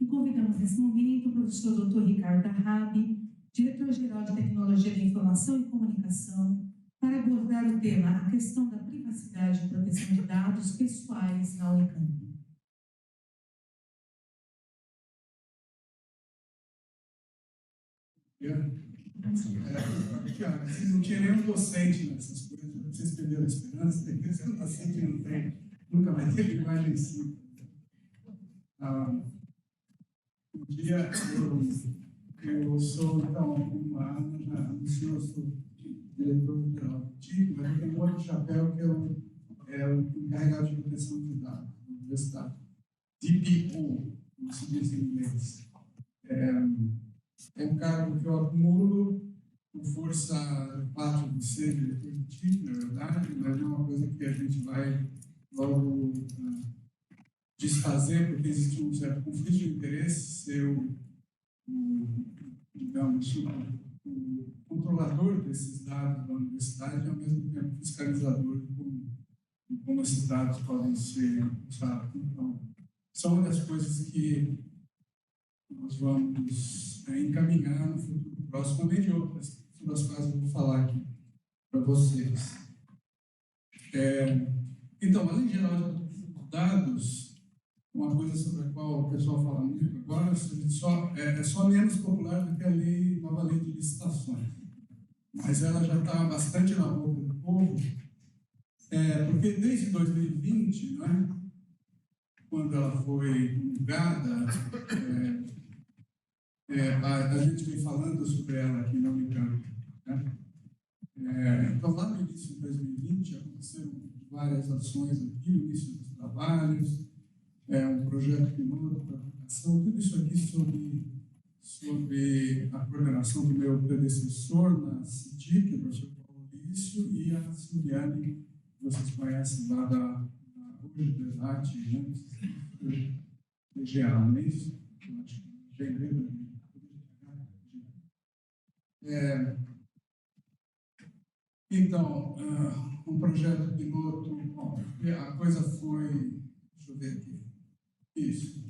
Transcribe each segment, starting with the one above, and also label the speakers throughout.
Speaker 1: E convidamos nesse momento o professor Dr. Ricardo Arrabi, diretor-geral de Tecnologia da Informação e Comunicação, para abordar o tema, a questão da privacidade e proteção de dados pessoais na Unicamp.
Speaker 2: Não tinha nenhum docente nessas coisas, vocês perderam a esperança, tem que ser um docente não tem, nunca vai ter linguagem em si. Um dia eu sou, então, uma ano já anunciou, eu sou diretor-geral do TIC, mas eu tenho um outro chapéu que é o encarregado de proteção de dados da universidade. DPO, como se diz em inglês. É um cargo que eu acumulo com força fácil de ser diretor de TIC, na verdade, mas é uma coisa que a gente vai logo desfazer, porque existe um certo conflito de interesse, ser digamos, o controlador desses dados da universidade e, ao mesmo tempo, fiscalizador de como esses dados podem ser usados. Então, são uma das coisas que nós vamos encaminhar no futuro próximo, além de outras, sobre as quais eu vou falar aqui para vocês. Então, a Lei Geral de Dados, uma coisa sobre a qual o pessoal fala muito agora, é só menos popular do que a nova lei de licitações. Mas ela já está bastante na boca do povo, porque desde 2020, né, quando ela foi promulgada, a gente vem falando sobre ela aqui na Unicamp. Né? Então, lá no início de 2020, aconteceram várias ações aqui, no início dos trabalhos, um projeto piloto para aplicação, tudo isso aqui sobre a coordenação do meu predecessor na CITIC, o professor Paulo Lício, e a Silviane, que vocês conhecem lá da hoje do ESAT, antes do PGA, não é isso? Eu acho que engenheiro. Então, um projeto piloto, bom, a coisa foi, deixa eu ver aqui, isso.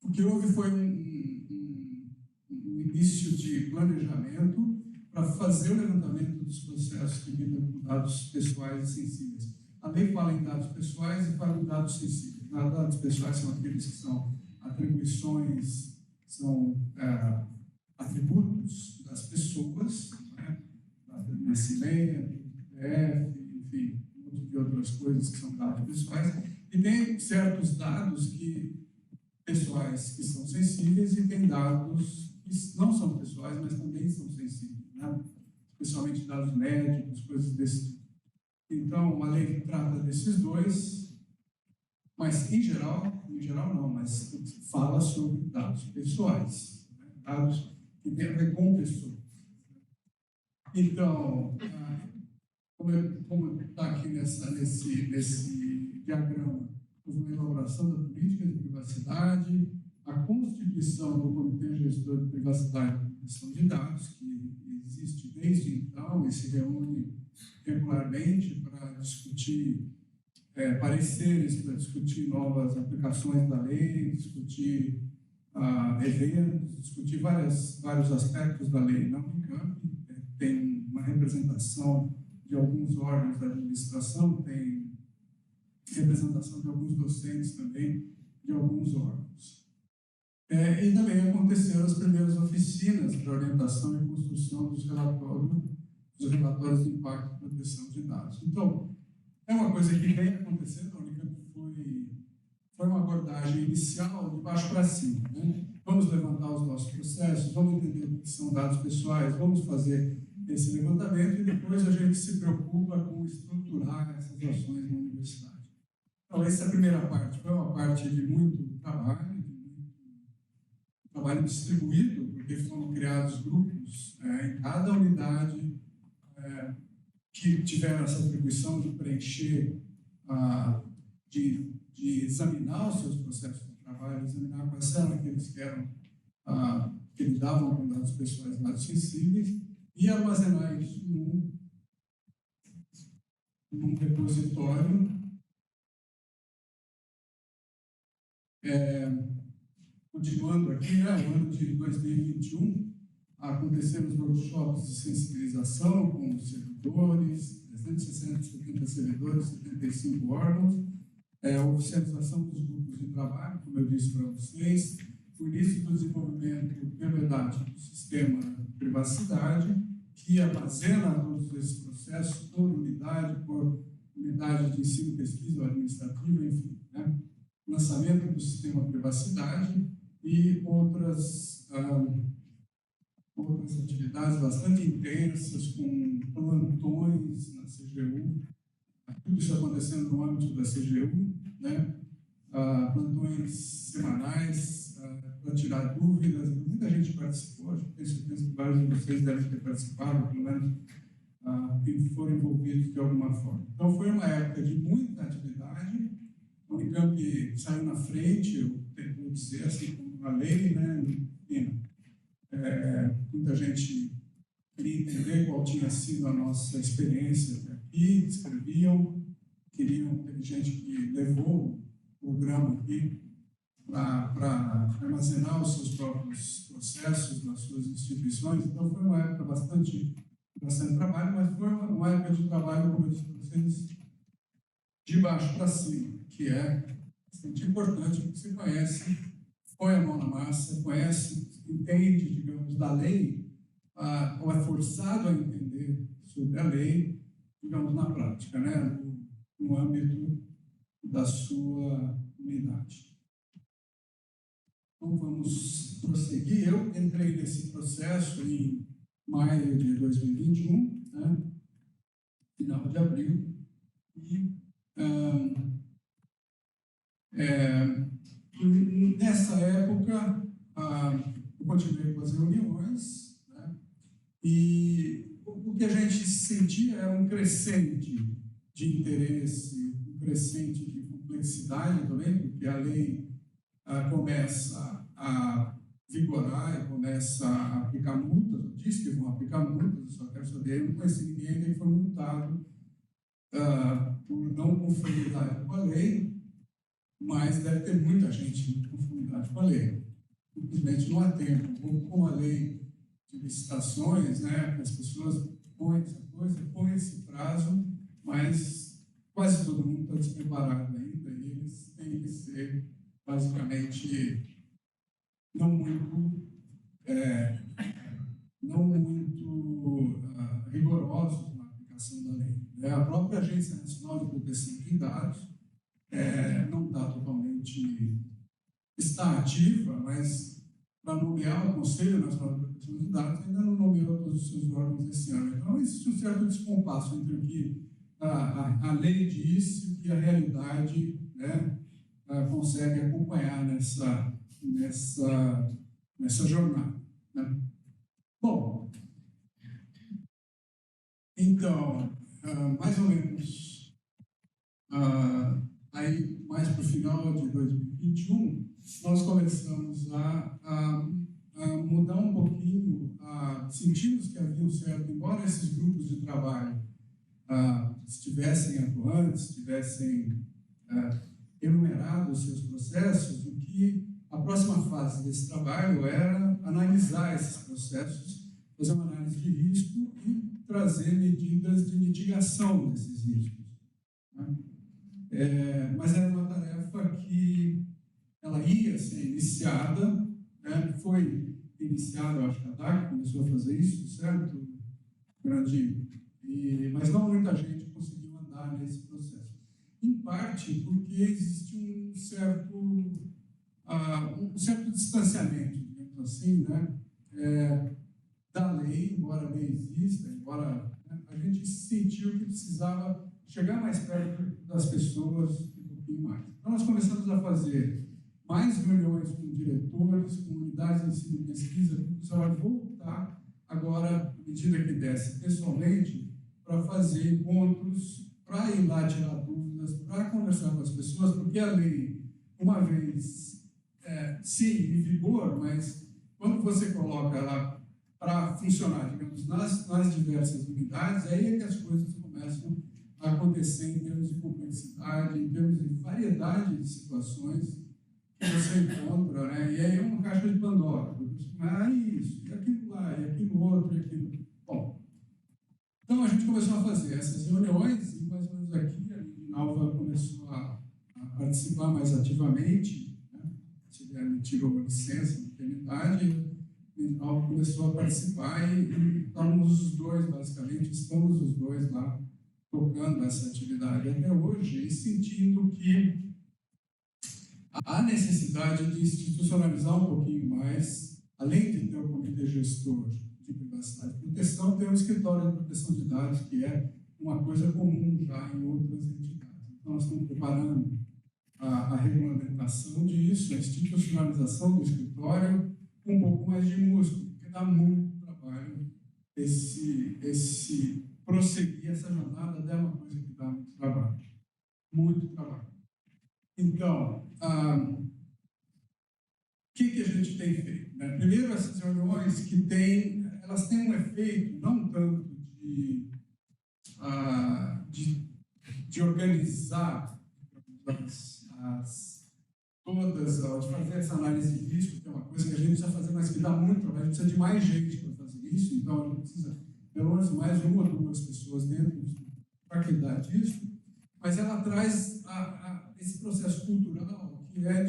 Speaker 2: O que houve foi um início de planejamento para fazer o levantamento dos processos que lidam com dados pessoais e sensíveis. A lei fala em dados pessoais e fala em dados sensíveis. Os dados pessoais são aqueles que são atribuições, são atributos das pessoas, né? Nascimento, CPF, enfim, de outras coisas que são dados pessoais. E tem certos dados pessoais que são sensíveis e tem dados que não são pessoais, mas também são sensíveis, né? Especialmente dados médicos, coisas desse tipo. Então, uma lei que trata desses dois, mas em geral não, mas fala sobre dados pessoais, né? Dados que têm a ver com pessoas. Então, como está aqui nesse diagrama, houve uma elaboração da política de privacidade, a constituição do Comitê Gestor de Privacidade e Proteção de Dados, que existe desde então e se reúne regularmente para discutir pareceres, para discutir novas aplicações da lei, discutir eventos, discutir vários aspectos da lei. Na Unicamp tem uma representação de alguns órgãos da administração, tem representação de alguns docentes também, de alguns órgãos. E também aconteceram as primeiras oficinas para orientação e construção dos relatórios de impacto e proteção de dados. Então, é uma coisa que vem acontecendo, a Unicamp foi uma abordagem inicial de baixo para cima, né? Vamos levantar os nossos processos, vamos entender o que são dados pessoais, vamos fazer esse levantamento e depois a gente se preocupa com estruturar essas ações na universidade. Então, essa primeira parte foi uma parte de muito trabalho distribuído, porque foram criados grupos em cada unidade que tiveram essa atribuição de preencher, de examinar os seus processos de trabalho, examinar quais eram aqueles que lidavam com dados pessoais, dados sensíveis, e armazenar isso num repositório Continuando aqui, o ano de 2021, aconteceram os workshops de sensibilização com os servidores, 370 servidores, 75 órgãos, a oficialização dos grupos de trabalho, como eu disse para vocês, o início do desenvolvimento, na verdade, do sistema de privacidade, que armazena todos esses processos por unidade de ensino, pesquisa ou administrativa, enfim, né? Lançamento do sistema de privacidade e outras atividades bastante intensas, com plantões na CGU, tudo isso acontecendo no âmbito da CGU, né? Plantões semanais para tirar dúvidas. Muita gente participou, acho que tenho certeza que vários de vocês devem ter participado, pelo menos que foram envolvidos de alguma forma. Então, foi uma época de muita atividade. A Unicamp saiu na frente, eu tento dizer assim, como a lei, né? Muita gente queria entender qual tinha sido a nossa experiência até aqui, escreviam, teve gente que levou o programa aqui para armazenar os seus próprios processos nas suas instituições. Então, foi uma época bastante trabalho, mas foi uma época de trabalho, como eu disse para vocês, de baixo para cima, que é bastante importante, porque você conhece, põe a mão na massa, entende, digamos, da lei, ou é forçado a entender sobre a lei, digamos, na prática, né, no âmbito da sua unidade. Então, vamos prosseguir. Eu entrei nesse processo em maio de 2021, né, final de abril, e nessa época eu continuei com as reuniões, né, e o que a gente sentia era um crescente de interesse, um crescente de complexidade também, porque a lei começa a vigorar e começa a aplicar multas, diz que vão aplicar multas, eu só quero saber, eu não conheci ninguém ainda que foi multado por não conformidade com a lei, mas deve ter muita gente em conformidade com a lei. Simplesmente não há tempo, ou com a lei de licitações, né, as pessoas põem essa coisa, põem esse prazo, mas quase todo mundo está despreparado ainda e eles têm que ser, basicamente, não muito rigorosos na aplicação da lei. A própria Agência Nacional de Proteção de Dados não está totalmente, está ativa, mas para nomear o Conselho Nacional de Proteção de Dados ainda não nomeou todos os seus órgãos esse ano. Então, existe um certo descompasso entre o que a lei diz e o que a realidade, né, consegue acompanhar nessa jornada, né? Bom, então, mais ou menos, aí mais para o final de 2021, nós começamos a mudar um pouquinho, sentimos que havia um certo, embora esses grupos de trabalho estivessem atuantes, estivessem enumerado os seus processos, o que a próxima fase desse trabalho era analisar esses processos, fazer uma análise de risco e trazer medidas de mitigação desses riscos, né? Mas era uma tarefa que ela ia ser iniciada, né? Foi iniciada, eu acho que a DAC começou a fazer isso, certo, Grandinho? Mas não muita gente conseguiu andar nesse processo. Em parte porque existe um certo distanciamento, digamos assim, né, da lei, embora a lei exista, embora, né, a gente sentiu que precisava chegar mais perto das pessoas um pouquinho mais. Então, nós começamos a fazer mais reuniões com diretores, com unidades de ensino e pesquisa, que precisavam voltar agora, à medida que desse pessoalmente, para fazer encontros, para ir lá tirar dúvidas, para conversar com as pessoas, porque a lei, uma vez, sim, em vigor, mas quando você coloca ela para funcionar, digamos, nas diversas unidades, aí é que as coisas começam a acontecer em termos de complexidade, em termos de variedade de situações que você encontra, né? E aí é uma caixa de Pandora. Isso, e aquilo lá, e aquilo outro, e aquilo. Bom, então a gente começou a fazer essas reuniões e mais ou menos aqui a Nalva começou a participar mais ativamente, né? Ele tirou licença, maternidade, e Nalva começou a participar e estamos os dois, basicamente, estamos os dois lá tocando essa atividade até hoje e sentindo que há necessidade de institucionalizar um pouquinho mais, além de ter o comitê gestor de privacidade e proteção, tem o escritório de proteção de dados, que é uma coisa comum já em outras entidades. Então, nós estamos preparando a regulamentação disso, a institucionalização do escritório, com um pouco mais de músculo, porque dá muito trabalho esse prosseguir essa jornada, é uma coisa que dá muito trabalho. Muito trabalho. Então, o que a gente tem feito? Né? Primeiro, essas reuniões elas têm um efeito não tanto de organizar de fazer essa análise de risco, que é uma coisa que a gente precisa fazer, mas que dá muito trabalho, a gente precisa de mais gente para fazer isso, então a gente precisa pelo menos mais uma ou duas pessoas dentro para cuidar disso, mas ela traz esse processo cultural que é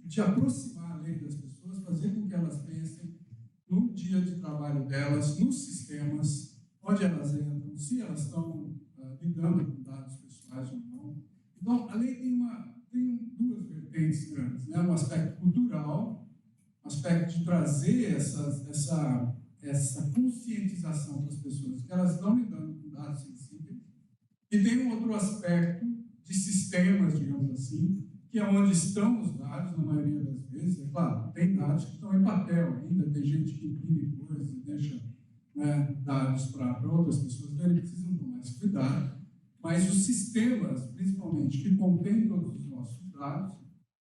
Speaker 2: de aproximar a lei das pessoas, fazer com que elas pensem no dia de trabalho delas, nos sistemas, onde elas entram, se elas estão lidando com dados pessoais ou não. Então, a lei tem duas vertentes grandes, né? Um aspecto cultural, um aspecto de trazer essa conscientização para as pessoas que elas estão lidando com dados sensíveis, e tem um outro aspecto de sistemas, digamos assim, que é onde estão os dados, na maioria das vezes. É claro, tem dados que estão em papel ainda, tem gente que imprime coisas e deixa, né, dados para outras pessoas verem, precisam tomar esse cuidado, mas os sistemas, principalmente, que contêm todos os nossos dados,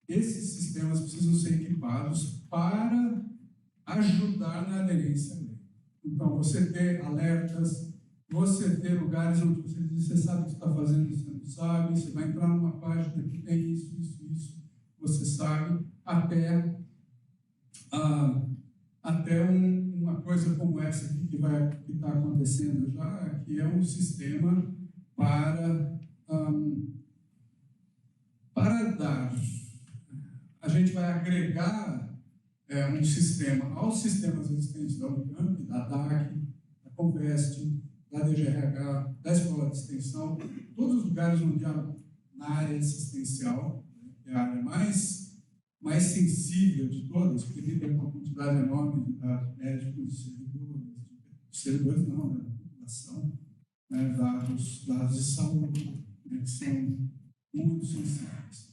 Speaker 2: esses sistemas precisam ser equipados para ajudar na aderência à lei. Então, você ter alertas, você ter lugares onde você diz, você sabe o que está fazendo, você não sabe, você vai entrar numa página que tem isso, você sabe, até uma coisa como essa aqui que está acontecendo já, que é um sistema para dar. A gente vai agregar um sistema aos sistemas existentes da Unicamp, da DAC, da Conveste, da DGRH, da Escola de Extensão, todos os lugares onde há na área assistencial, que é a área mais sensível de todas, porque lida com uma quantidade enorme de dados médicos, servidores não, né, da população, né, dados de saúde, né, que são muito sensíveis.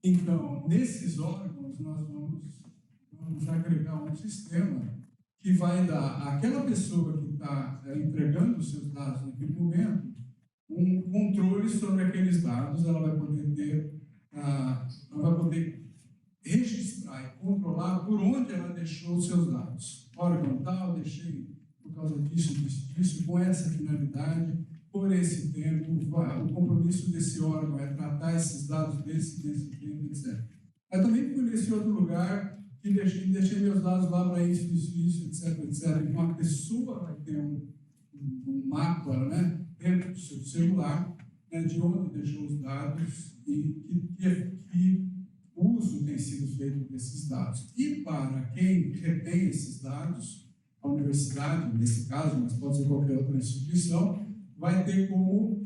Speaker 2: Então, nesses órgãos, nós vamos agregar um sistema que vai dar àquela pessoa que está entregando os seus dados naquele momento um controle sobre aqueles dados. Ela vai poder registrar e controlar por onde ela deixou os seus dados. Órgão tal, deixei por causa disso, com essa finalidade, por esse tempo, o compromisso desse órgão é tratar esses dados desse tempo, etc. Mas também fui nesse outro lugar que deixei meus dados lá para isso, etc. Então, a pessoa vai ter um mapa, né, dentro do seu celular, né, de onde deixou os dados e que uso tem sido feito desses dados. E para quem retém esses dados, a universidade, nesse caso, mas pode ser qualquer outra instituição, vai ter como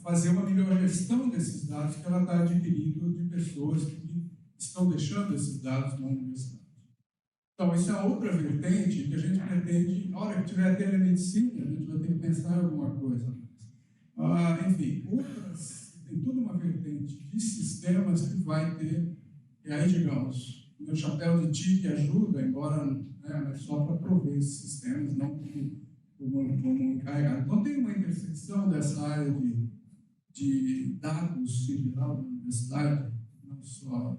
Speaker 2: fazer uma melhor gestão desses dados que ela está adquirindo de pessoas que estão deixando esses dados na universidade. Então, isso é outra vertente que a gente pretende, na hora que tiver telemedicina, a gente vai ter que pensar em alguma coisa. Enfim, tem toda uma vertente de sistemas que vai ter, e aí, digamos, o meu chapéu de TIC ajuda, embora mas só para prover esses sistemas, não como encarregado. Então, tem uma intersecção dessa área de dados em geral da universidade, não só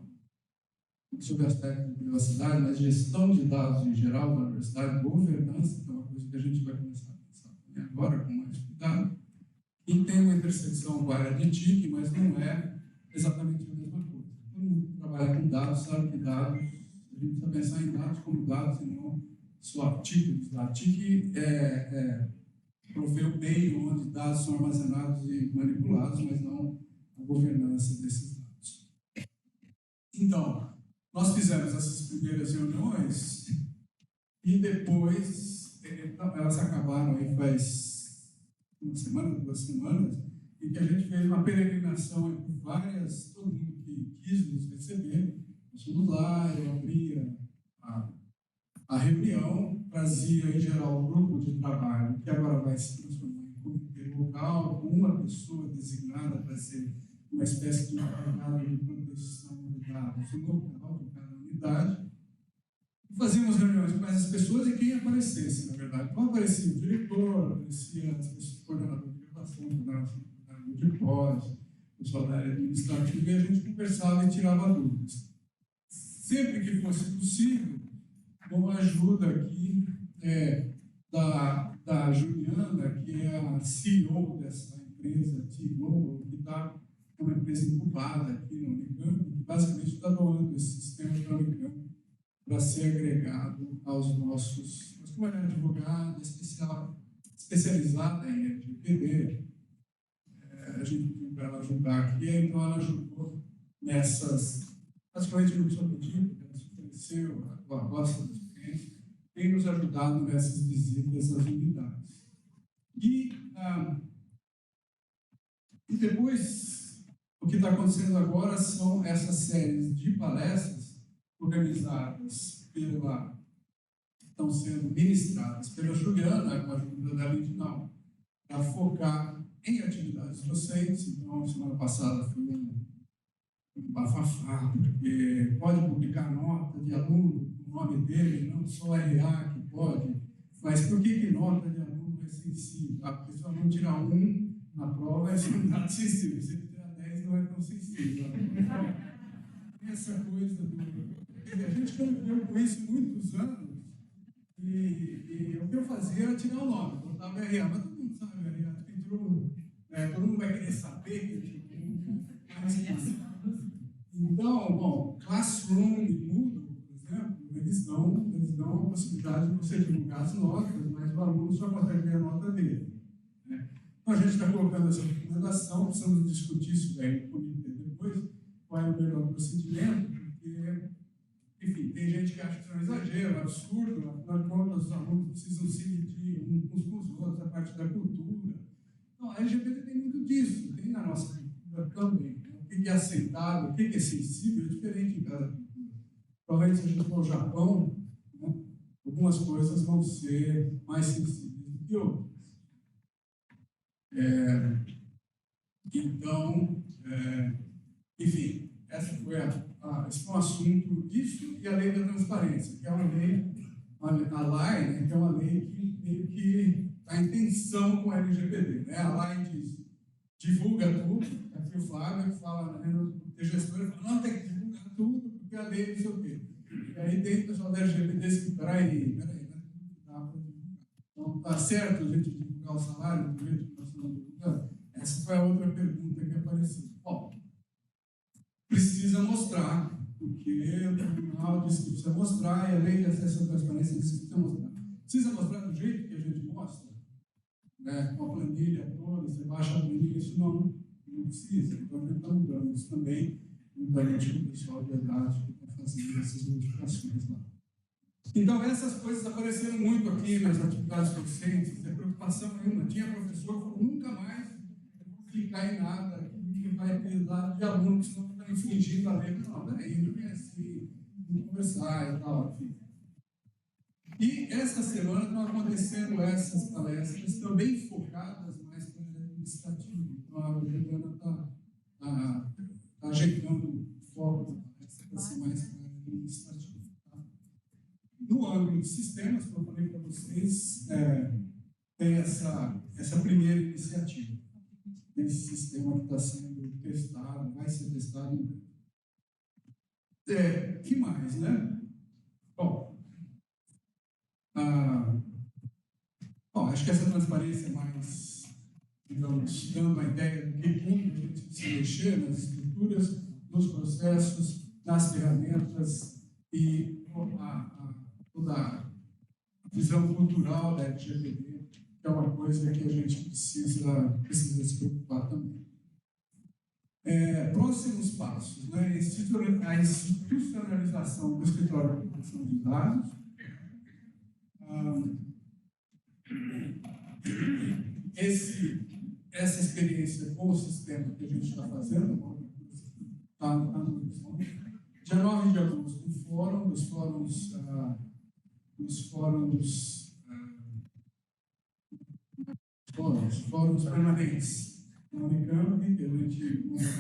Speaker 2: sobre o aspecto de privacidade, mas gestão de dados em geral da universidade, governança, que é uma coisa que a gente vai começar a pensar agora com mais cuidado, e tem uma intersecção com a área de TIC, mas não é exatamente a mesma coisa. todo mundo que trabalha com dados sabe que dados, a gente precisa pensar em dados como dados e não só tipo de dados. TIC prover o meio onde dados são armazenados e manipulados, mas não a governança desses dados. Então, nós fizemos essas primeiras reuniões e depois elas acabaram aí faz uma semana, 2 semanas, em que a gente fez uma peregrinação por várias, todo mundo que quis nos receber, nós fomos lá, eu abria a reunião, trazia em geral um grupo de trabalho, que agora vai se transformar em comitê local, com uma pessoa designada para ser uma espécie de encarregado de proteção de dados local de cada unidade. Fazíamos reuniões com essas pessoas e quem aparecesse, na verdade. Então aparecia o diretor, aparecia as pessoas, coordenador de gravação, coordenador de pós, o pessoal da área administrativa, e a gente conversava e tirava dúvidas. Sempre que fosse possível, com a ajuda aqui da Juliana, que é a CEO dessa empresa, T-Global, que está uma empresa incubada aqui na Unicamp, que basicamente está doando esse sistema da Unicamp para ser agregado aos nossos... Mas como ela é advogada especializada em LGPD, a gente pediu para ela ajudar aqui, então ela ajudou nessas... Basicamente não precisou pedir, porque ela se ofereceu, ela gosta dos clientes, tem nos ajudado nessas visitas às unidades. E depois, o que está acontecendo agora são essas séries de palestras organizadas estão sendo ministradas pela Juliana, com a ajuda da Lindinal, para focar em atividades docentes. Então, semana passada foi um bafafá, porque pode publicar nota de aluno com o nome dele, não só RA que pode, mas por que nota de aluno é sensível? Porque se o aluno tirar 1 na prova, é nada sensível, se ele tirar 10, não é tão sensível. Essa coisa a gente conviveu com isso muitos anos, e o que eu fazia era tirar o nome, botava RA, mas todo mundo sabe RA, todo mundo vai querer saber que então, bom, Classroom e Moodle, por exemplo, eles dão a possibilidade de você divulgar as notas, mas o aluno só consegue ver a nota dele. Né? Então, a gente está colocando essa recomendação, precisamos discutir isso daí no comitê depois, qual é o melhor procedimento, porque, enfim, tem gente que acha que isso é um exagero, um absurdo, afinal de contas, os alunos precisam se medir uns com os outros, a parte da cultura. Então, a LGBT tem muito disso, tem na nossa cultura também. O que é aceitável, o que é sensível, é diferente em cada cultura. Provavelmente, se a gente for ao Japão, né, algumas coisas vão ser mais sensíveis do que outras. Então, enfim, esse foi um assunto, isso e a lei da transparência, que é uma lei, a LAI, né, que é uma lei que meio que está em tensão com a LGPD. Né? A LAI diz, divulga tudo, aqui o Flávio fala, né, o gestor fala, não, tem que divulgar tudo, porque a lei não sei o quê. E aí tem o pessoal da LGPD que, peraí, não dá para divulgar. Então, está certo a gente divulgar o salário do jeito que nós estamos divulgando? Essa foi a outra pergunta que apareceu. Bom, precisa mostrar, porque o tribunal disse que precisa mostrar, e a lei de acesso à transparência diz que precisa mostrar. Precisa mostrar do jeito que a gente mostra, né? Com a planilha toda, você baixa a planilha, isso não precisa. Então, a gente está mudando isso também, juntamente com o pessoal de verdade que está fazendo essas modificações lá. Então, essas coisas apareceram muito aqui nas atividades docentes, sem preocupação nenhuma. Tinha professor que falou, nunca mais ficar em nada, que vai ter dado de alunos que não estão infringindo a lei. Não, daí não é assim, vamos conversar e tal, enfim. E essa semana estão acontecendo essas palestras também focadas mais para a administrativa. Então, a Juliana está ajeitando o foco da palestra para ser mais para a administrativa. Tá? No âmbito de sistemas, que eu falei para vocês, tem essa primeira iniciativa. Esse sistema que está sendo testado, vai ser testado em breve. Que mais, né? Bom, acho que essa transparência é mais, digamos, dando a ideia do que como a gente precisa mexer nas estruturas. nos processos, nas ferramentas e toda a visão cultural da LGPD, que é uma coisa que a gente precisa se preocupar também. Próximos passos, né? A institucionalização do escritório de proteção de dados, essa experiência com o sistema que a gente está fazendo, está no horizonte. Dia 9 de agosto, o fórum, fóruns permanentes na Unicamp,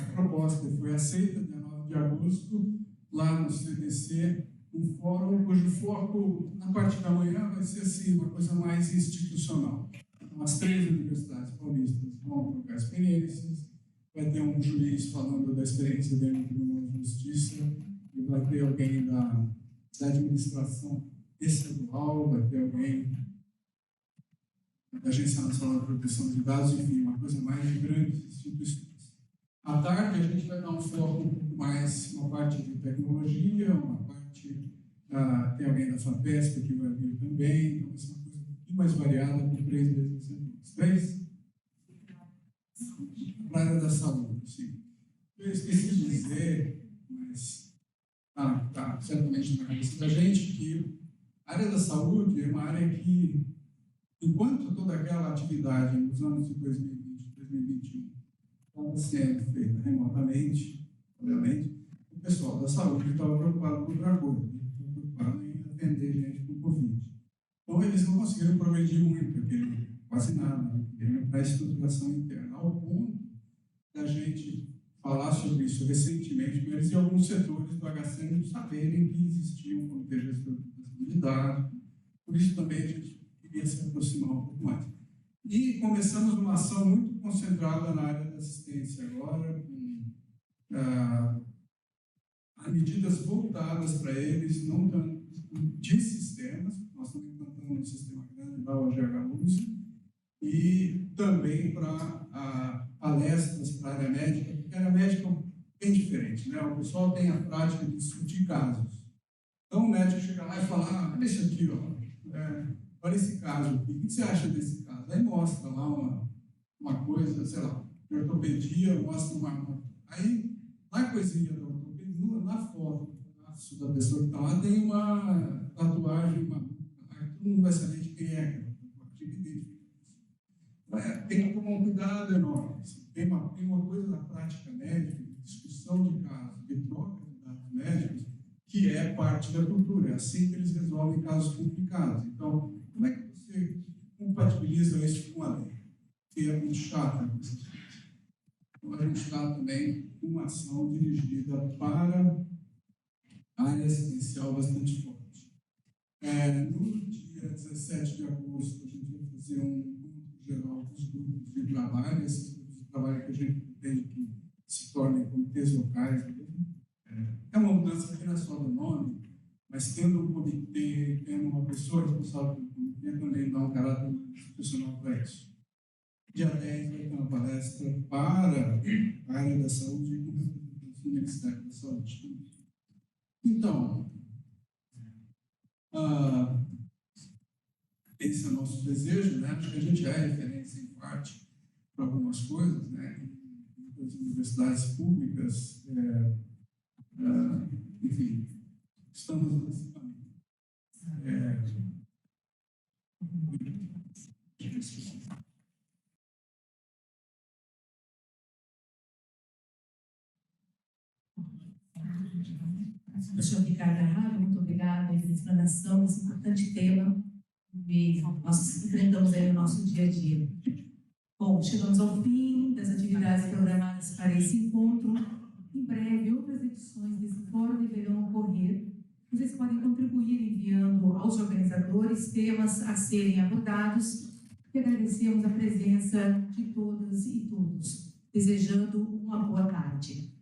Speaker 2: a proposta foi aceita, dia 9 de agosto, lá no CDC, um fórum cujo foco, na parte da manhã, vai ser assim, uma coisa mais institucional. Então, as 3 universidades paulistas vão trocar experiências, vai ter um juiz falando da experiência dele no Tribunal de Justiça, e vai ter alguém da administração estadual, vai ter alguém da Agência Nacional de Proteção de Dados, enfim, uma coisa mais de grandes instituições. À tarde, a gente vai dar um foco um pouco mais, uma parte de tecnologia, uma parte, tem alguém da FAPESP que vai vir também, então vai ser uma coisa um pouquinho mais variada, com 3 vezes 3. Para a área da saúde, sim. Eu esqueci de dizer, mas está certamente na cabeça da gente, que a área da saúde é uma área que, enquanto toda aquela atividade nos anos de 2020 e 2021 estava sendo feita remotamente, obviamente, o pessoal da saúde estava preocupado com outra coisa, estava preocupado em atender gente com Covid. Então, eles não conseguiram progredir muito, quase nada, para a estruturação interna, ao ponto da gente falar sobre isso recentemente, com eles e alguns setores do HCM saberem que existia um comitê de estruturação de dados. Por isso também a gente queria se aproximar um pouco mais. E começamos uma ação muito concentrada na área da assistência agora, com medidas voltadas para eles, não tanto de sistemas, nós estamos implantando um sistema grande da OGH Luz, e também para palestras para a área médica, porque a área médica é bem diferente, né? O pessoal tem a prática de discutir casos. Então o médico chega lá e fala, olha isso aqui, olha esse caso aqui, o que você acha desse caso? Aí mostra lá uma coisa, sei lá, de ortopedia, mostra aí, na coisinha da ortopedia, na foto da pessoa que está lá, tem uma tatuagem, aí todo mundo vai saber de quem é, tem que tomar um cuidado enorme. Tem uma coisa da prática médica, de discussão de casos, de troca de dados médicos, que é parte da cultura. É assim que eles resolvem casos complicados. Então, como é que você compatibiliza isso com a lei? Que é muito chata. Então, a gente está também com uma ação dirigida para a área assistencial bastante forte. No dia 17 de agosto, a gente vai fazer um geral dos grupos de trabalho, esses grupos de trabalho que a gente entende que se tornem comitês locais mesmo. É uma mudança que não é só do nome, mas tendo um comitê, tendo uma pessoa responsável pelo comitê, também dá um caráter institucional para isso. Dia 10 vai ter uma palestra para a área da saúde e com representantes do Ministério da Saúde. Então, esse é o nosso desejo, né? Acho que a gente é referência em parte para algumas coisas, né? As universidades públicas, enfim, estamos nesse caminho.
Speaker 1: Professor Ricardo Arrago, muito obrigada pela explanação desse importante tema que nós enfrentamos aí no nosso dia a dia. Bom, chegamos ao fim das atividades programadas para esse encontro. Em breve, outras edições desse fórum deverão ocorrer. Vocês podem contribuir enviando aos organizadores temas a serem abordados. E agradecemos a presença de todas e todos, desejando uma boa tarde.